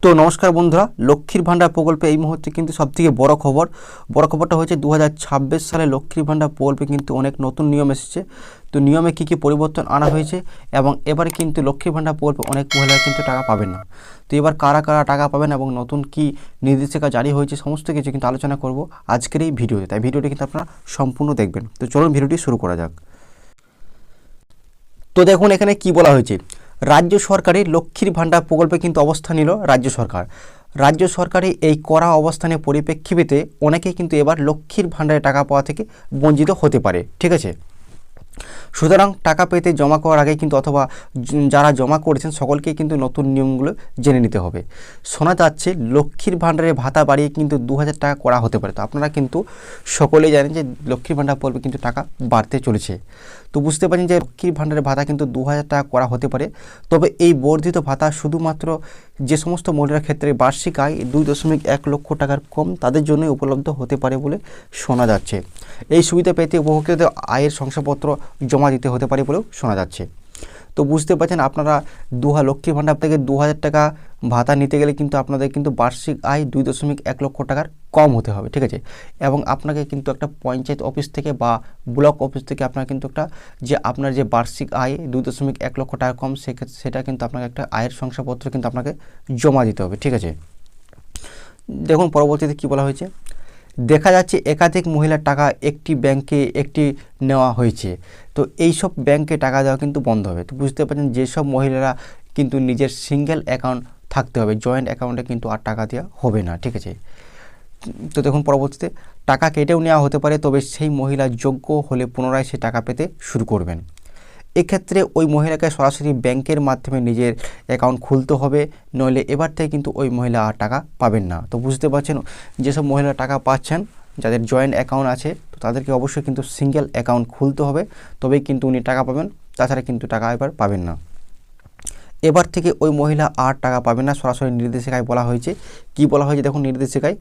তো নমস্কার বন্ধুরা, লক্ষ্মীর ভাণ্ডার প্রকল্পে এই মুহূর্তে কিন্তু সবথেকে বড় খবরটা হচ্ছে 2026 সালে লক্ষ্মীর ভাণ্ডার প্রকল্পে কিন্তু অনেক নতুন নিয়ম এসেছে। তো নিয়মে কী পরিবর্তন আনা হয়েছে এবং এবারে কিন্তু লক্ষ্মীর ভাণ্ডার প্রকল্পে অনেক মহিলারা কিন্তু টাকা পাবেন না। তো এবার কারা কারা টাকা পাবেন এবং নতুন কি নির্দেশিকা জারি হয়েছে সমস্ত কিছু কিন্তু আলোচনা করব আজকের এই ভিডিওতে। তাই ভিডিওটি কিন্তু আপনারা সম্পূর্ণ দেখবেন। তো চলুন ভিডিওটি শুরু করা যাক। তো দেখুন এখানে কি বলা হয়েছে, রাজ্য সরকারের লক্ষ্মীর ভাণ্ডার প্রকল্পে কিন্তু অবস্থান নিল রাজ্য সরকারের এই কড়া অবস্থানের পরিপ্রেক্ষিতে অনেকেই কিন্তু এবার লক্ষ্মীর ভাণ্ডারে টাকা পাওয়া থেকে বঞ্চিত হতে পারে। ঠিক আছে, সুতরাং টাকা পেতে জমা করার আগে কিন্তু অথবা যারা জমা করেছেন সকলকেই কিন্তু নতুন নিয়মগুলো জেনে নিতে হবে। শোনা যাচ্ছে লক্ষ্মীর ভাণ্ডারের ভাতা বাড়িয়ে কিন্তু 2000 টাকা করা হতে পারে। তো আপনারা কিন্তু সকলেই জানেন যে লক্ষ্মীর ভাণ্ডার প্রকল্পে কিন্তু টাকা বাড়তে চলেছে। তো বুঝতে পারছেন যে লক্ষ্মীর ভাণ্ডারের ভাতা কিন্তু 2000 টাকা করা হতে পারে। তবে এই বর্ধিত ভাতা শুধুমাত্র যে সমস্ত মহিলার ক্ষেত্রে বার্ষিক আয় 2.1 লক্ষ টাকার কম তাদের জন্যই উপলব্ধ হতে পারে বলে শোনা যাচ্ছে। এই সুবিধা পেতে উপভোক্তাদের আয়ের শংসাপত্র জমা দিতে হতে পারে বলেও শোনা যাচ্ছে। তো বুঝতে পারছেন আপনারা লক্ষ্মীর ভাণ্ডার থেকে 2000 টাকা ভাতা নিতে গেলে কিন্তু আপনাদের কিন্তু বার্ষিক আয় 2.1 লক্ষ টাকার কম হতে হবে। ঠিক আছে, এবং আপনাকে কিন্তু একটা পঞ্চায়েত অফিস থেকে বা ব্লক অফিস থেকে আপনার কিন্তু একটা যে আপনার যে বার্ষিক আয় 2.1 লক্ষ টাকা কম সেটা কিন্তু আপনাকে একটা আয়ের শংসাপত্র কিন্তু আপনাকে জমা দিতে হবে। ঠিক আছে, দেখুন পরবর্তীতে কি বলা হয়েছে, দেখা যাচ্ছে একাধিক মহিলার টাকা একটি ব্যাংকে নেওয়া হয়েছে। তো এই সব ব্যাংকে টাকা দেওয়া কিন্তু বন্ধ হবে। তো বুঝতে পারছেন যেসব মহিলারা কিন্তু নিজের সিঙ্গেল অ্যাকাউন্ট থাকতে হবে, জয়েন্ট অ্যাকাউন্টে কিন্তু আর টাকা দেওয়া হবে না। ঠিক আছে, তো দেখুন পরবর্তীতে টাকা কেটেও নেওয়া হতে পারে, তবে সেই মহিলা যোগ্য হলে পুনরায় সে টাকা পেতে শুরু করবেন। এক্ষেত্রে ওই মহিলাকে সরাসরি ব্যাংকের মাধ্যমে নিজের অ্যাকাউন্ট খুলতে হবে, নইলে এবার থেকে কিন্তু ওই মহিলা আর টাকা পাবেন না। তো বুঝতে পারছেন যেসব মহিলা টাকা পাচ্ছেন যাদের জয়েন্ট অ্যাকাউন্ট আছে তো তাদেরকে অবশ্যই কিন্তু সিঙ্গেল অ্যাকাউন্ট খুলতে হবে, তবেই কিন্তু উনি টাকা পাবেন, তাছাড়া কিন্তু টাকা এবার পাবেন না। এবার থেকে ওই মহিলা আর টাকা পাবে না, সরাসরি নির্দেশিকায় বলা হয়েছে। কি বলা হয়েছে দেখুন নির্দেশিকায়,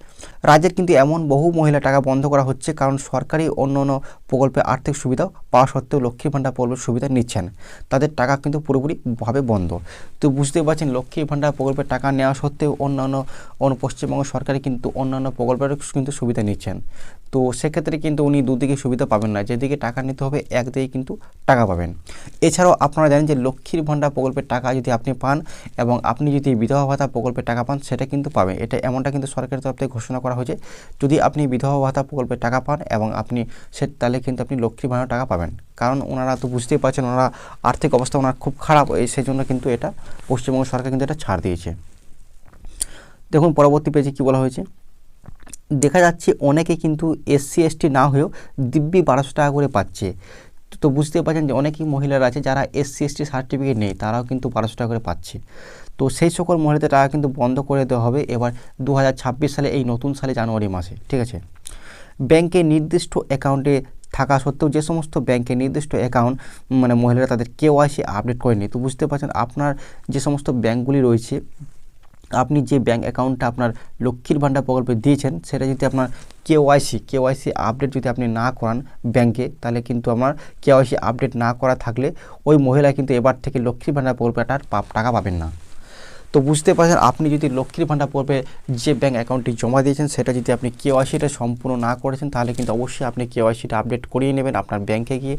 রাজ্যের কিন্তু এমন বহু মহিলা টাকা বন্ধ করা হচ্ছে কারণ সরকারি অন্য প্রকল্পে আর্থিক সুবিধা পাওয়া সত্ত্বেও লক্ষ্মীর ভাণ্ডার প্রকল্পের সুবিধা নিচ্ছেন, তাদের টাকা কিন্তু পুরোপুরিভাবে বন্ধ। তো বুঝতে পারছেন লক্ষ্মীর ভাণ্ডার প্রকল্পের টাকা নেওয়া সত্ত্বেও অন্যান্য পশ্চিমবঙ্গ সরকারি কিন্তু অন্যান্য প্রকল্পের কিন্তু সুবিধা নিচ্ছেন। তো সেক্ষেত্রে কিন্তু উনি দুদিকে সুবিধা পাবেন না, যেদিকে টাকা নিতে হবে একদিকে কিন্তু টাকা পাবেন। এছাড়াও আপনারা জানেন যে লক্ষ্মীর ভাণ্ডার প্রকল্পের টাকা যদি আপনি পান এবং আপনি যদি বিধবা ভাতা প্রকল্পের টাকা পান সেটা কিন্তু পাবেন, এটা এমনটা কিন্তু সরকারের তরফ থেকে ঘোষণা করা হয়েছে। যদি আপনি বিধবা ভাতা প্রকল্পের টাকা পান এবং আপনি তাহলে কিন্তু আপনি লক্ষ্মীর ভাণ্ডার টাকা পাবেন, কারণ ওনারা তো বুঝতেই পারছেন ওনারা আর্থিক অবস্থা ওনার খুব খারাপ, সেই জন্য কিন্তু এটা পশ্চিমবঙ্গ সরকার কিন্তু এটা ছাড় দিয়েছে। দেখুন পরবর্তী পেজে কী বলা হয়েছে, দেখা যাচ্ছে অনেকে কিন্তু SC ST না হয়েও দিব্যি 1200 টাকা করে পাচ্ছে। তো বুঝতে পারছেন যে অনেকেই মহিলারা আছে যারা SC ST সার্টিফিকেট নেই, তারাও কিন্তু 1200 টাকা করে পাচ্ছে। তো সেই সকল মহিলাদের টাকা কিন্তু বন্ধ করে দেওয়া হবে এবার 2026 সালে, এই নতুন সালে জানুয়ারি মাসে। ঠিক আছে, ব্যাংকে নির্দিষ্ট অ্যাকাউন্টে থাকা সত্ত্বেও যে সমস্ত ব্যাংকে নির্দিষ্ট অ্যাকাউন্ট মহিলারা তাদের KYC আপডেট করেনি, তো বুঝতে পারছেন আপনার যে সমস্ত ব্যাংকগুলি রয়েছে, আপনি যে ব্যাঙ্ক অ্যাকাউন্টটা আপনার লক্ষ্মীর ভাণ্ডার প্রকল্পে দিয়েছেন সেটা যদি আপনার KYC আপডেট যদি আপনি না করান ব্যাংকে, তাহলে কিন্তু আমার KYC আপডেট না করা থাকলে ওই মহিলা কিন্তু এবার থেকে লক্ষ্মীর ভাণ্ডার প্রকল্পটার টাকা পাবেন না। তো বুঝতে পারছেন আপনি যদি লক্ষ্মীর ভাণ্ডার প্রকল্পে যে ব্যাঙ্ক অ্যাকাউন্টটি জমা দিয়েছেন সেটা যদি আপনি KYCটা সম্পূর্ণ না করেছেন তাহলে কিন্তু অবশ্যই আপনি KYCটা আপডেট করিয়ে নেবেন আপনার ব্যাংকে গিয়ে,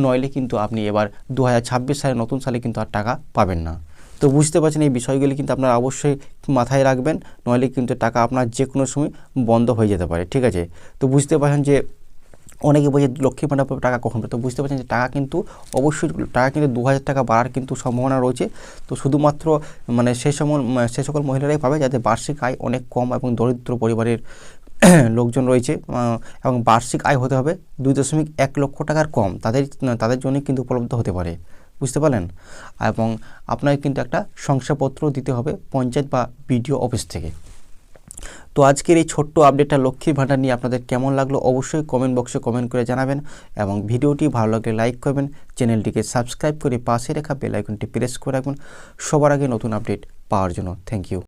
নইলে কিন্তু আপনি এবার 2026 সালে নতুন সালে কিন্তু আর টাকা পাবেন না। তো বুঝতে পারছেন এই বিষয়গুলি কিন্তু আপনারা অবশ্যই মাথায় রাখবেন, নইলে কিন্তু টাকা আপনার যে কোনো সময় বন্ধ হয়ে যেতে পারে। ঠিক আছে, তো বুঝতে পারছেন যে অনেকে বলছে লক্ষ্মীর ভাণ্ডার টাকা কখন পাবে, তো বুঝতে পারছেন যে টাকা কিন্তু অবশ্যই 2000 টাকা বাড়ার কিন্তু সম্ভাবনা রয়েছে। তো শুধুমাত্র সেই সকল মহিলারাই পাবে যাদের বার্ষিক আয় অনেক কম এবং দরিদ্র পরিবারের লোকজন রয়েছে এবং বার্ষিক আয় হতে হবে 2.1 লক্ষ টাকার কম, তাদের জন্য কিন্তু উপলব্ধ হতে পারে। বুঝতে পারলেন, এবং আপনাকে কিন্তু একটা শংসাপত্র দিতে হবে পঞ্চায়েত বা BDO অফিস থেকে। তো আজকের এই ছোট্ট আপডেটটা লক্ষ্মীর ভাণ্ডার নিয়ে আপনাদের কেমন লাগলো অবশ্যই কমেন্ট বক্সে কমেন্ট করে জানাবেন, এবং ভিডিওটি ভালো লাগলে লাইক করবেন, চ্যানেলটিকে সাবস্ক্রাইব করে পাশে রাখা বেল আইকনটি প্রেস করে রাখবেন সবার আগে নতুন আপডেট পাওয়ার জন্য। Thank you.